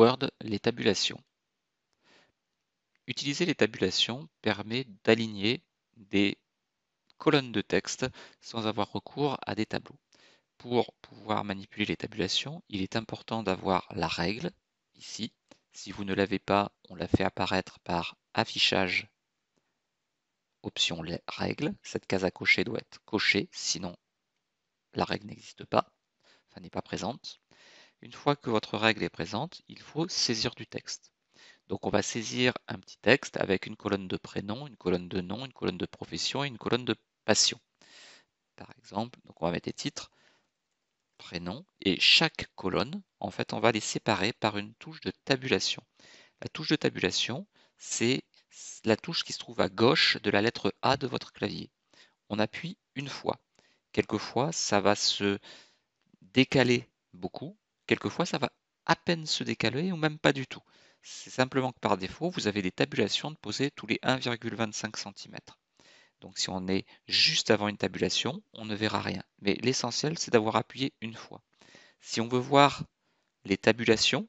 Word les tabulations. Utiliser les tabulations permet d'aligner des colonnes de texte sans avoir recours à des tableaux. Pour pouvoir manipuler les tabulations, il est important d'avoir la règle, ici. Si vous ne l'avez pas, on la fait apparaître par affichage, option règle. Cette case à cocher doit être cochée, sinon la règle n'existe pas, enfin n'est pas présente. Une fois que votre règle est présente, il faut saisir du texte. Donc on va saisir un petit texte avec une colonne de prénom, une colonne de nom, une colonne de profession et une colonne de passion. Par exemple, donc on va mettre les titres, prénom, et chaque colonne, en fait, on va les séparer par une touche de tabulation. La touche de tabulation, c'est la touche qui se trouve à gauche de la lettre A de votre clavier. On appuie une fois. Quelquefois, ça va se décaler beaucoup. Quelquefois, ça va à peine se décaler ou même pas du tout. C'est simplement que par défaut, vous avez des tabulations de poser tous les 1,25 cm. Donc si on est juste avant une tabulation, on ne verra rien. Mais l'essentiel, c'est d'avoir appuyé une fois. Si on veut voir les tabulations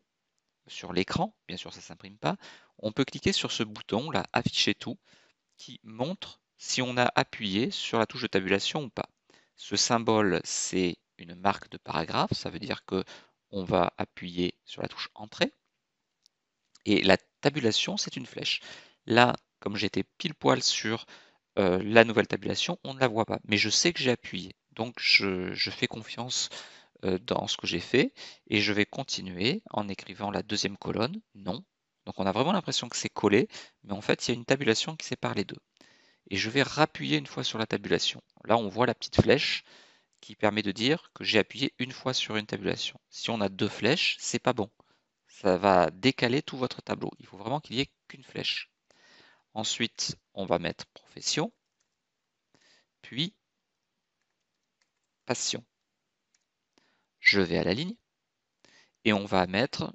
sur l'écran, bien sûr ça ne s'imprime pas, on peut cliquer sur ce bouton là, afficher tout, qui montre si on a appuyé sur la touche de tabulation ou pas. Ce symbole, c'est une marque de paragraphe, ça veut dire que on va appuyer sur la touche entrée. Et la tabulation, c'est une flèche. Là, comme j'étais pile poil sur la nouvelle tabulation, on ne la voit pas. Mais je sais que j'ai appuyé. Donc je fais confiance dans ce que j'ai fait et je vais continuer en écrivant la deuxième colonne, non. Donc on a vraiment l'impression que c'est collé, mais en fait il y a une tabulation qui sépare les deux. Et je vais rappuyer une fois sur la tabulation. Là on voit la petite flèche qui permet de dire que j'ai appuyé une fois sur une tabulation. Si on a deux flèches, c'est pas bon. Ça va décaler tout votre tableau. Il faut vraiment qu'il n'y ait qu'une flèche. Ensuite, on va mettre profession, puis passion. Je vais à la ligne et on va mettre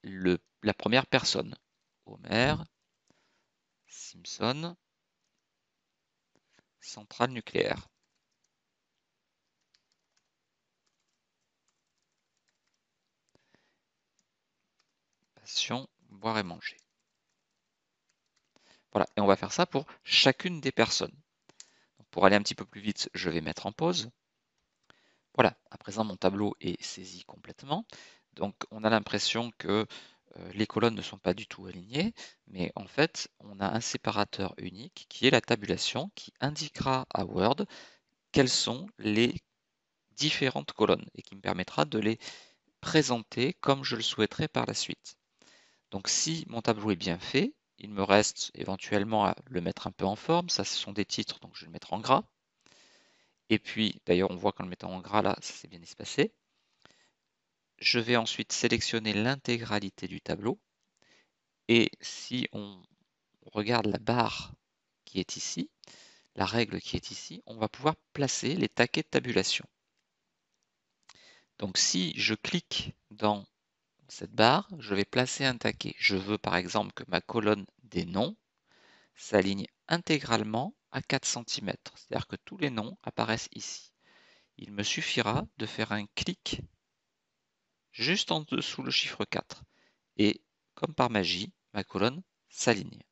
la première personne. Homer, Simpson, centrale nucléaire. Passion, boire et manger. Voilà, et on va faire ça pour chacune des personnes. Donc pour aller un petit peu plus vite, je vais mettre en pause. Voilà, à présent mon tableau est saisi complètement. Donc on a l'impression que les colonnes ne sont pas du tout alignées, mais en fait on a un séparateur unique qui est la tabulation qui indiquera à Word quelles sont les différentes colonnes et qui me permettra de les présenter comme je le souhaiterais par la suite. Donc si mon tableau est bien fait, il me reste éventuellement à le mettre un peu en forme. Ça, ce sont des titres, donc je vais le mettre en gras. Et puis, d'ailleurs, on voit qu'en le mettant en gras, là, ça s'est bien espacé. Je vais ensuite sélectionner l'intégralité du tableau. Et si on regarde la barre qui est ici, la règle qui est ici, on va pouvoir placer les taquets de tabulation. Donc si je clique dans cette barre, je vais placer un taquet. Je veux par exemple que ma colonne des noms s'aligne intégralement à 4 cm. C'est-à-dire que tous les noms apparaissent ici. Il me suffira de faire un clic juste en dessous le chiffre 4. Et comme par magie, ma colonne s'aligne.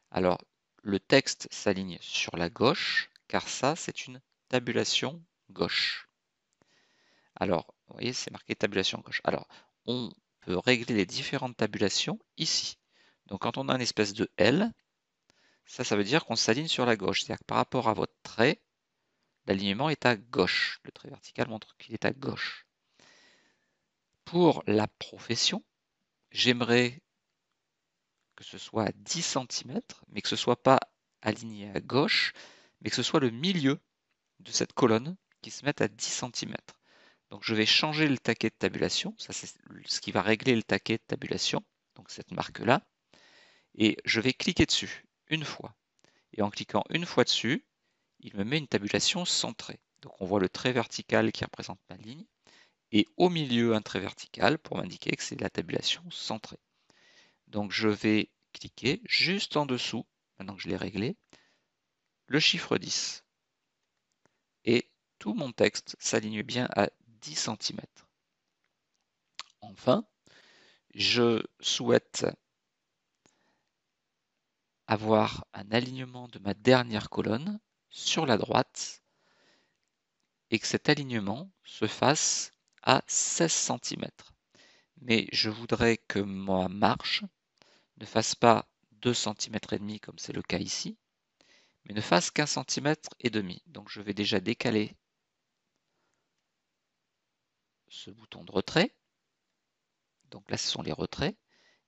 Alors, le texte s'aligne sur la gauche, car ça, c'est une tabulation gauche. Alors, vous voyez, c'est marqué tabulation gauche. Alors, on peut régler les différentes tabulations ici. Donc, quand on a une espèce de L, ça veut dire qu'on s'aligne sur la gauche. C'est-à-dire que par rapport à votre trait, l'alignement est à gauche. Le trait vertical montre qu'il est à gauche. Pour la profession, j'aimerais que ce soit à 10 cm, mais que ce ne soit pas aligné à gauche, mais que ce soit le milieu de cette colonne qui se mette à 10 cm. Donc je vais changer le taquet de tabulation, ça c'est ce qui va régler le taquet de tabulation, donc cette marque-là, et je vais cliquer dessus une fois. Et en cliquant une fois dessus, il me met une tabulation centrée. Donc on voit le trait vertical qui représente ma ligne, et au milieu un trait vertical pour m'indiquer que c'est la tabulation centrée. Donc je vais cliquer juste en dessous, maintenant que je l'ai réglé, le chiffre 10. Et tout mon texte s'aligne bien à 10 cm. Enfin, je souhaite avoir un alignement de ma dernière colonne sur la droite et que cet alignement se fasse à 16 cm. Mais je voudrais que ma marge ne fasse pas 2 cm et demi comme c'est le cas ici, mais ne fasse qu'1 cm et demi. Donc je vais déjà décaler ce bouton de retrait. Donc là ce sont les retraits.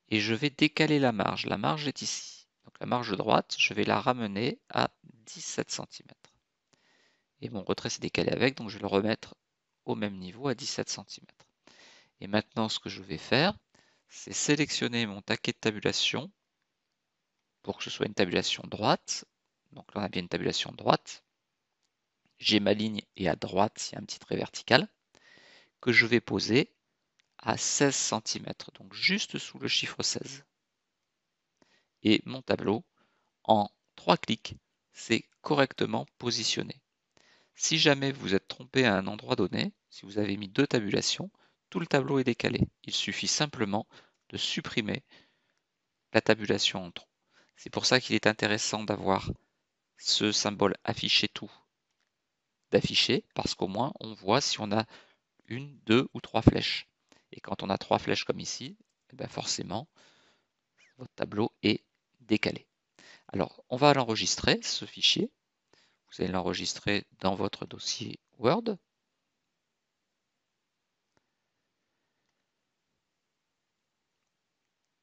Et je vais décaler la marge. La marge est ici. Donc la marge droite, je vais la ramener à 17 cm. Et mon retrait s'est décalé avec, donc je vais le remettre au même niveau à 17 cm. Et maintenant, ce que je vais faire, c'est sélectionner mon taquet de tabulation pour que ce soit une tabulation droite. Donc là, on a bien une tabulation droite. J'ai ma ligne et à droite, il y a un petit trait vertical que je vais poser à 16 cm, donc juste sous le chiffre 16. Et mon tableau, en 3 clics, c'est correctement positionné. Si jamais vous êtes trompé à un endroit donné, si vous avez mis 2 tabulations, tout le tableau est décalé. Il suffit simplement de supprimer la tabulation en trop. C'est pour ça qu'il est intéressant d'avoir ce symbole afficher tout d'afficher, parce qu'au moins on voit si on a 1, 2 ou 3 flèches. Et quand on a 3 flèches comme ici, eh bien forcément, votre tableau est décalé. Alors, on va l'enregistrer, ce fichier. Vous allez l'enregistrer dans votre dossier Word.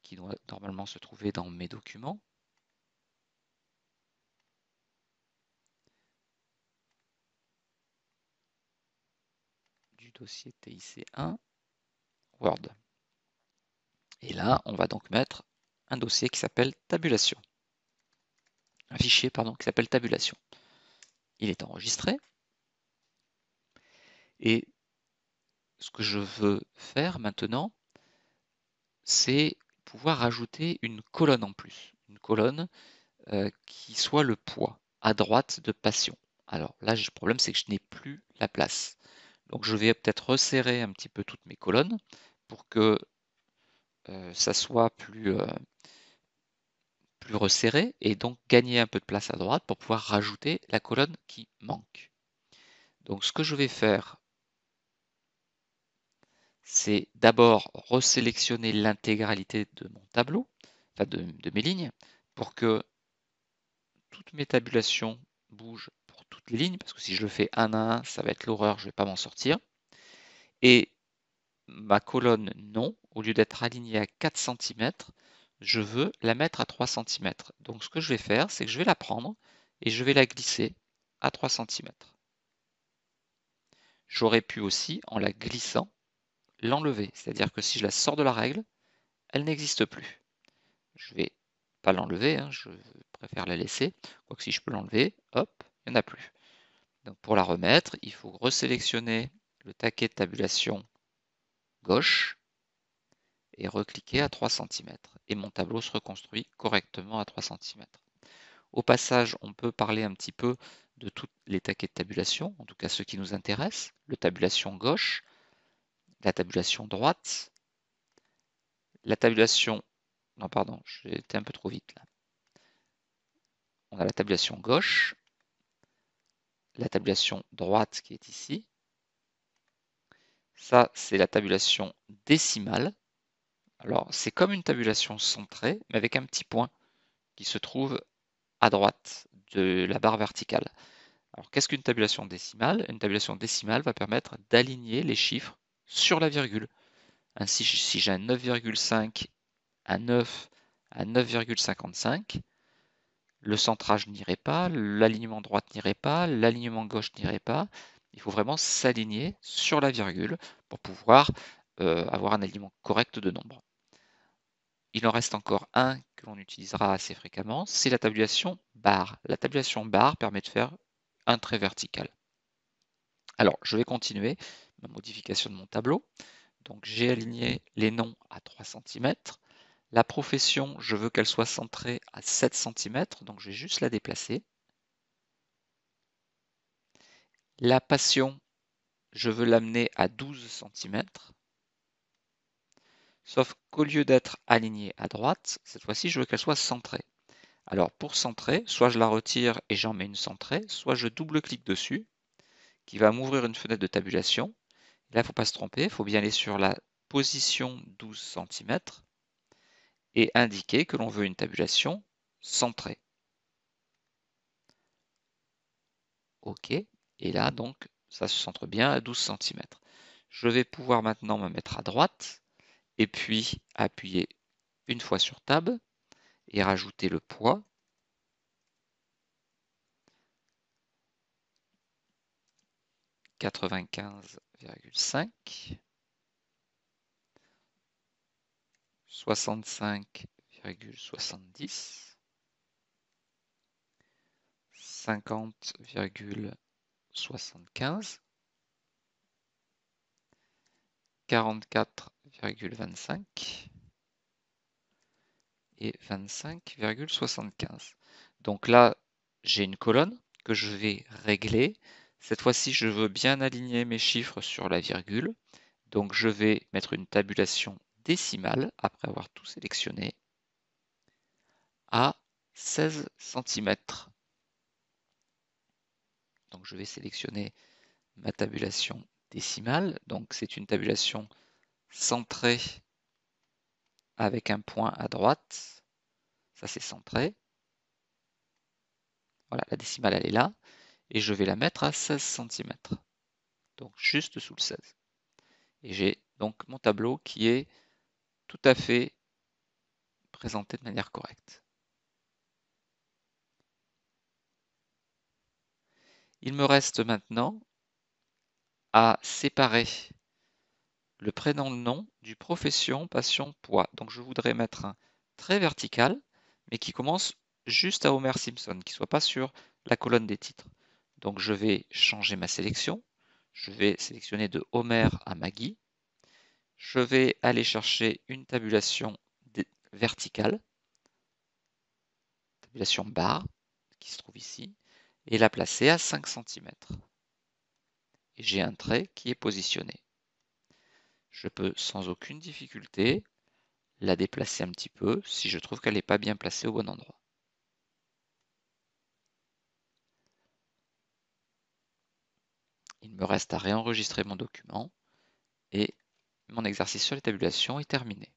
Qui doit normalement se trouver dans mes documents. Du dossier TIC1 Word. Et là, on va donc mettre un dossier qui s'appelle tabulation. Un fichier, pardon, qui s'appelle tabulation. Il est enregistré. Et ce que je veux faire maintenant, c'est pouvoir ajouter une colonne en plus. Une colonne qui soit le poids à droite de passion. Alors là, le problème, c'est que je n'ai plus la place. Donc je vais peut-être resserrer un petit peu toutes mes colonnes pour que ça soit plus resserré et donc gagner un peu de place à droite pour pouvoir rajouter la colonne qui manque. Donc ce que je vais faire, c'est d'abord resélectionner l'intégralité de mon tableau, enfin de mes lignes, pour que toutes mes tabulations bougent pour toutes les lignes, parce que si je le fais un à un, ça va être l'horreur, je ne vais pas m'en sortir. Et ma colonne non, au lieu d'être alignée à 4 cm, je veux la mettre à 3 cm. Donc ce que je vais faire, c'est que je vais la prendre et je vais la glisser à 3 cm. J'aurais pu aussi, en la glissant, l'enlever. C'est-à-dire que si je la sors de la règle, elle n'existe plus. Je ne vais pas l'enlever, hein, je préfère la laisser. Quoique si je peux l'enlever, hop, il n'y en a plus. Donc pour la remettre, il faut resélectionner le taquet de tabulation gauche et recliquer à 3 cm. Et mon tableau se reconstruit correctement à 3 cm. Au passage, on peut parler un petit peu de tous les taquets de tabulation, en tout cas ceux qui nous intéressent. Le tabulation gauche, la tabulation droite, la tabulation... Non, pardon, j'ai été un peu trop vite là. On a la tabulation gauche, la tabulation droite qui est ici. Ça, c'est la tabulation décimale. Alors, c'est comme une tabulation centrée, mais avec un petit point qui se trouve à droite de la barre verticale. Alors, qu'est-ce qu'une tabulation décimale? Une tabulation décimale va permettre d'aligner les chiffres sur la virgule. Ainsi, si j'ai un 9,5, un 9, un 9,55, le centrage n'irait pas, l'alignement droite n'irait pas, l'alignement gauche n'irait pas. Il faut vraiment s'aligner sur la virgule pour pouvoir avoir un alignement correct de nombres. Il en reste encore un que l'on utilisera assez fréquemment, c'est la tabulation barre. La tabulation barre permet de faire un trait vertical. Alors, je vais continuer ma modification de mon tableau. Donc, j'ai aligné les noms à 3 cm. La profession, je veux qu'elle soit centrée à 7 cm, donc je vais juste la déplacer. La passion, je veux l'amener à 12 cm. Sauf qu'au lieu d'être alignée à droite, cette fois-ci, je veux qu'elle soit centrée. Alors pour centrer, soit je la retire et j'en mets une centrée, soit je double-clique dessus, qui va m'ouvrir une fenêtre de tabulation. Là, il ne faut pas se tromper, il faut bien aller sur la position 12 cm et indiquer que l'on veut une tabulation centrée. OK. Et là, donc, ça se centre bien à 12 cm. Je vais pouvoir maintenant me mettre à droite et puis appuyer une fois sur Tab et rajouter le poids. 95,5, 65,70, 50,75, 44,25 et 25,75. Donc là, j'ai une colonne que je vais régler. Cette fois-ci, je veux bien aligner mes chiffres sur la virgule. Donc je vais mettre une tabulation décimale, après avoir tout sélectionné, à 16 cm. Donc je vais sélectionner ma tabulation décimale. Donc c'est une tabulation centrée avec un point à droite. Ça c'est centré. Voilà, la décimale elle est là. Et je vais la mettre à 16 cm. Donc juste sous le 16. Et j'ai donc mon tableau qui est tout à fait présenté de manière correcte. Il me reste maintenant à séparer le prénom, le nom du profession, passion, poids. Donc je voudrais mettre un trait vertical, mais qui commence juste à Homer Simpson, qui ne soit pas sur la colonne des titres. Donc je vais changer ma sélection. Je vais sélectionner de Homer à Maggie. Je vais aller chercher une tabulation verticale, tabulation barre, qui se trouve ici, et la placer à 5 cm. Et j'ai un trait qui est positionné. Je peux sans aucune difficulté la déplacer un petit peu si je trouve qu'elle n'est pas bien placée au bon endroit. Il me reste à réenregistrer mon document et mon exercice sur les tabulations est terminé.